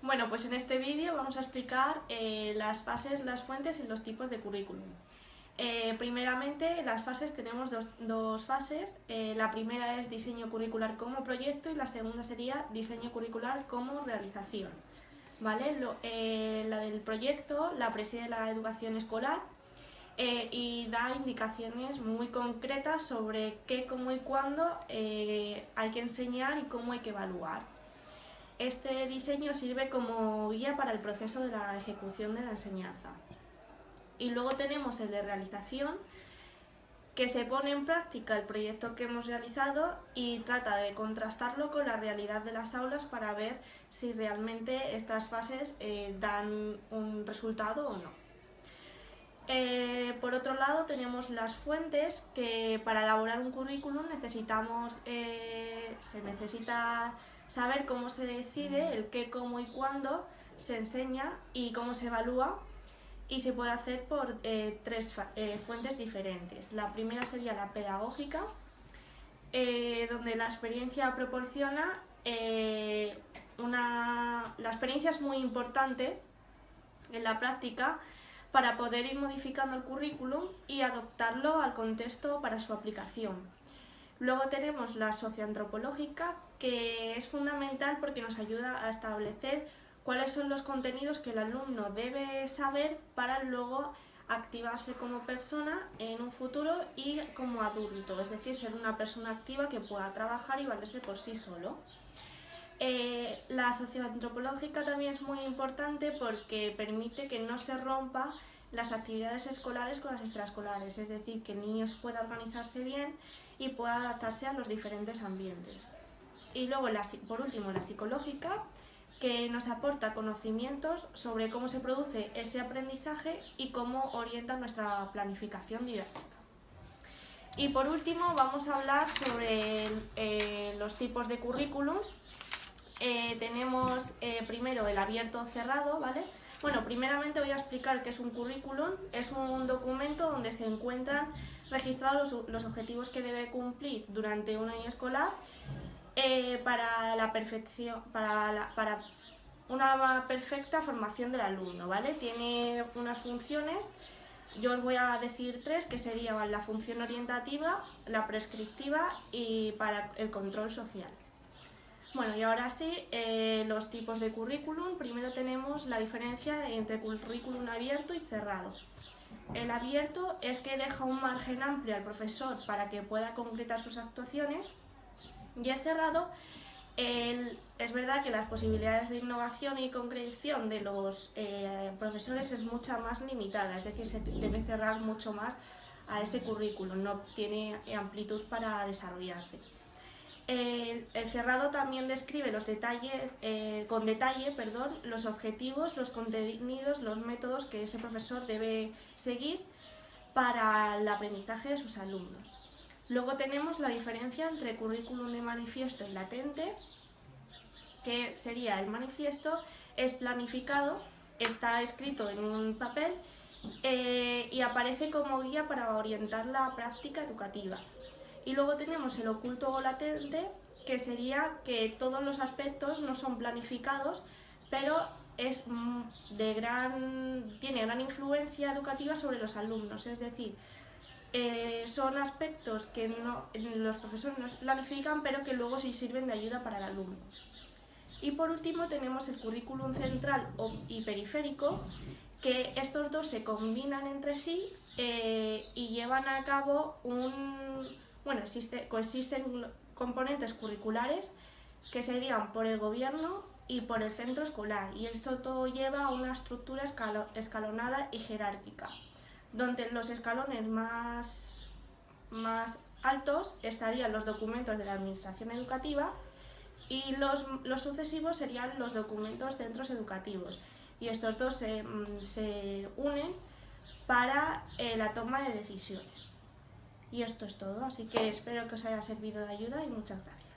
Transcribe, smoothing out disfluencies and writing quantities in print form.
Bueno, pues en este vídeo vamos a explicar las fases, las fuentes y los tipos de currículum. Primeramente, las fases tenemos dos fases. La primera es diseño curricular como proyecto y la segunda sería diseño curricular como realización. ¿Vale? La del proyecto la preside la educación escolar y da indicaciones muy concretas sobre qué, cómo y cuándo hay que enseñar y cómo hay que evaluar. Este diseño sirve como guía para el proceso de la ejecución de la enseñanza. Y luego tenemos el de realización, que se pone en práctica el proyecto que hemos realizado y trata de contrastarlo con la realidad de las aulas para ver si realmente estas fases dan un resultado o no. Por otro lado tenemos las fuentes, que para elaborar un currículum se necesita saber cómo se decide, el qué, cómo y cuándo se enseña y cómo se evalúa, y se puede hacer por tres fuentes diferentes. La primera sería la pedagógica, donde la experiencia proporciona la experiencia es muy importante en la práctica para poder ir modificando el currículum y adaptarlo al contexto para su aplicación. Luego tenemos la socioantropológica, que es fundamental porque nos ayuda a establecer cuáles son los contenidos que el alumno debe saber para luego activarse como persona en un futuro y como adulto, es decir, ser una persona activa que pueda trabajar y valerse por sí solo. La socioantropológica también es muy importante porque permite que no se rompa las actividades escolares con las extraescolares, es decir, que el niño pueda organizarse bien y pueda adaptarse a los diferentes ambientes. Y luego, por último, la psicológica, que nos aporta conocimientos sobre cómo se produce ese aprendizaje y cómo orienta nuestra planificación didáctica. Y por último vamos a hablar sobre los tipos de currículum. Tenemos primero el abierto o cerrado, ¿vale? Bueno, primeramente voy a explicar qué es un currículum. Es un documento donde se encuentran registrados los objetivos que debe cumplir durante un año escolar para una perfecta formación del alumno, ¿vale? Tiene unas funciones. Yo os voy a decir tres, que serían la función orientativa, la prescriptiva y para el control social. Bueno, y ahora sí, los tipos de currículum. Primero tenemos la diferencia entre currículum abierto y cerrado. El abierto es que deja un margen amplio al profesor para que pueda concretar sus actuaciones, y el cerrado, es verdad que las posibilidades de innovación y concreción de los profesores es mucha más limitada, es decir, se debe cerrar mucho más a ese currículum, no tiene amplitud para desarrollarse. El cerrado también describe con detalle los objetivos, los contenidos, los métodos que ese profesor debe seguir para el aprendizaje de sus alumnos. Luego tenemos la diferencia entre currículum de manifiesto y latente, que sería el manifiesto, es planificado, está escrito en un papel y aparece como guía para orientar la práctica educativa. Y luego tenemos el oculto o latente, que sería que todos los aspectos no son planificados, pero tiene gran influencia educativa sobre los alumnos, es decir, son aspectos que los profesores no planifican, pero que luego sí sirven de ayuda para el alumno. Y por último tenemos el currículum central y periférico, que estos dos se combinan entre sí y llevan a cabo coexisten componentes curriculares que serían por el gobierno y por el centro escolar, y esto todo lleva a una estructura escalonada y jerárquica, donde en los escalones más altos estarían los documentos de la administración educativa y los sucesivos serían los documentos de centros educativos, y estos dos se unen para la toma de decisiones. Y esto es todo, así que espero que os haya servido de ayuda y muchas gracias.